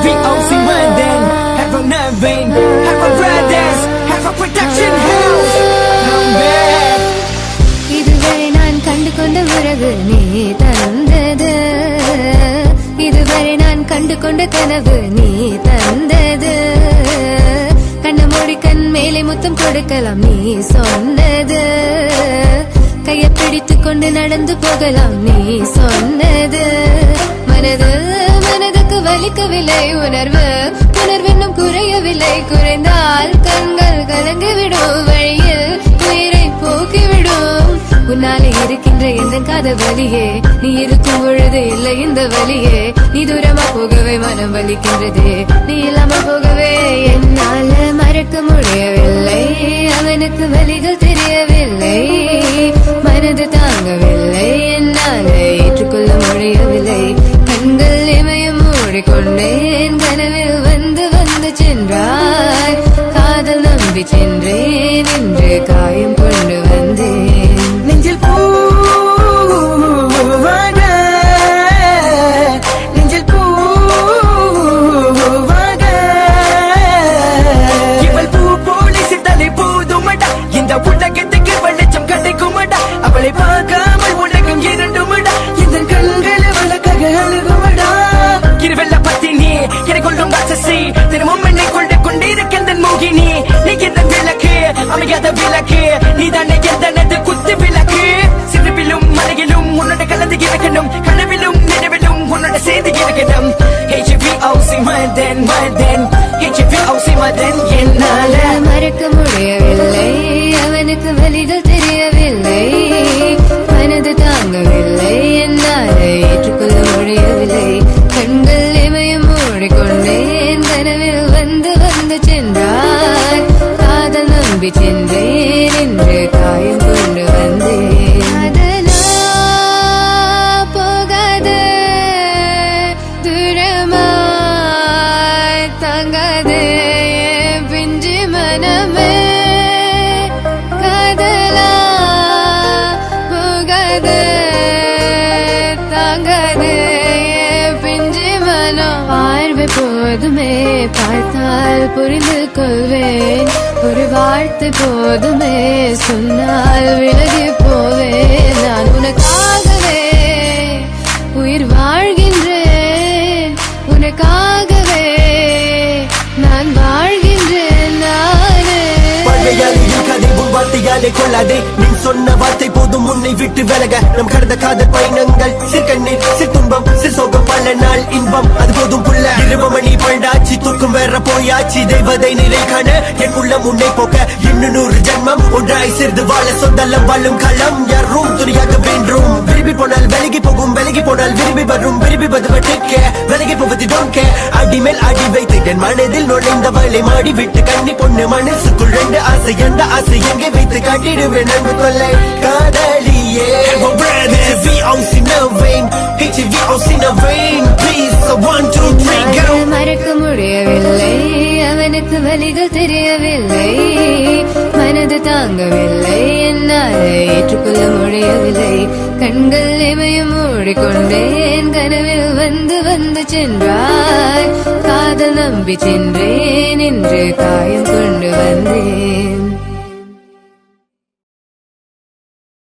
HVOC London, have a Nervain, have a Brothers, have a production house. I'm back. இதுவரை நான் கண்டு கொண்ட உறவு நீ தந்தது, இதுவரை நான் கண்டு கொண்ட கனவு நீ தந்தது. கண்ண மூடி கண் மேலே முத்தம் கொடுக்கலாம் நீ சொன்னது, கையை பிடித்துக் கொண்டு நடந்து போகலாம் நீ சொன்னது. மனதுக்கு வலிக்கவில்லை உணர்வு, உணர்வென்னும் குறையவில்லை, குறைந்தால் கண்கள் கலங்கிவிடும், வழியில் உயிரை போக்கிவிடும். உன்னாலே இருக்கின்ற எந்த காதல் வலியே, நீ இருக்கும் பொழுது இல்லை இந்த வலியே. நீ தூரமா போகவே மனம் வலிக்கின்றதே, நீ இல்லாம போகவே என்னால மறக்க முடியவில்லை. அவனுக்கு வலிகள் தெரியவில்லை, மனது தாங்கவில்லை, என்னால ஏற்றுக்கொள்ள முடியவில்லை. கண்கள் இமயம் மூடிக்கொண்டேன், கனவில் வந்து வந்து சென்றாய். காதல் நம்பி சென்றேன், இன்று காயம் கொண்டு வந்தேன். நெஞ்சில் பூவாக, நெஞ்சில் பூவாக, இவள் பூ போல சித்தனை போதுமடா, இந்த உலகத்துக்கு வெளிச்சம் கிடைக்குமடா. அவளை பார்க்காமல் உலகம் இரண்டுமடா, இந்த கண்களை வழக்காக அழுகுமடா. இருவெல்ல பத்தினி என்னை கொள்ளும் ராட்சசி, தினமும் என்னை கொண்டு கொண்டிருக்கின்ற மோகினி. நீ எந்த விளக்கு, அமையாத விளக்கு, நீதானே எந்தனது குத்து விளக்கு. சிறுவிலும் மலையிலும் உன்னோட கலந்து இருக்கணும், கனவிலும் நினைவிலும் உன்னோட சேர்ந்து இருக்கணும். HVOC London, HVOC London. என்னால மறக்க முடியவில்லை, அவனுக்கு வலிகள் தெரியவில்லை, மனது தாங்கவில்லை, என்னால ஏற்றுக்கொள்ள முடியவில்லை. கண்கள் இமயம் மூடிக்கொண்டேன், கனவில் வந்து வந்து சென்றாய். காதல் நம்பி சென்றேன், இன்று காயம் கொண்டு வந்தேன். அதெல்லாம் போகாது, தூரமாய் தாங்காது என் பிஞ்சு மனமே. காதலா போகாது, தாங்காது என் பிஞ்சு மனம். பார்வை போதுமே, பார்த்தால் புரிந்து கொள்வேன். ஒரு வார்த்தை போதுமே, சொன்னால் விலகி போவேன். நான் உனக்காகவே உயிர் வாழ்கின்றேன், உனக்காகவே நான் வாழ்கின்றேன். நானே கதை உன் வார்த்தையாலே கொள்ளாதே, நீ சொன்ன வார்த்தை போதும் உன்னை விட்டு விலக. நம் கடந்த காதல் பயணங்கள், சிற்கண்ணீர் சிற்துன்பம் சிற்சோகம், பல நாள் இன்பம் அது போதும் புள்ள. 20 மணி பண்டாச்சி, தூக்கம் வேற போயாச்சி, தெய்வதை நிலை காண என் உள்ளம் உன்னை போக்க. இன்னும் 100 ஜென்மம் ஒன்றாய் சேர்ந்து வாழ, சொந்தலம் வாழும் களம் யாரும் துணியாக வேண்டும். விரும்பி போனால் விலகி போகும், விலகி போனால் விரும்பி வரும், விரும்பி வருவதற்க விலகி போவது டோன்ட் கேர். அடிமேல் அடி வைத்து என் மனதில் நுழைந்தவளை மாடி விட்டு கண்ணி பொண்ணு மனசுக்குள் 2 ஆசை, எந்த ஆசை எங்கே வைத்து காட்டிடுவேன் அன்பு தொல்லை காதலியே. HVOC Nervain, HVOC Nervain, please 1 2 3 go. மறக்க முடியவில்லை, அவனுக்கு வலிகள் தெரியவில்லை, மனது தாங்கவில்லை, என்னால் ஏற்றுக்கொள்ள முடியவில்லை. கண்கள் இமயம் மூடிக்கொண்டேன், கனவில் வந்து வந்து சென்றாய். காதல் நம்பி சென்றேன், இன்று காயம் கொண்டு வந்தேன்.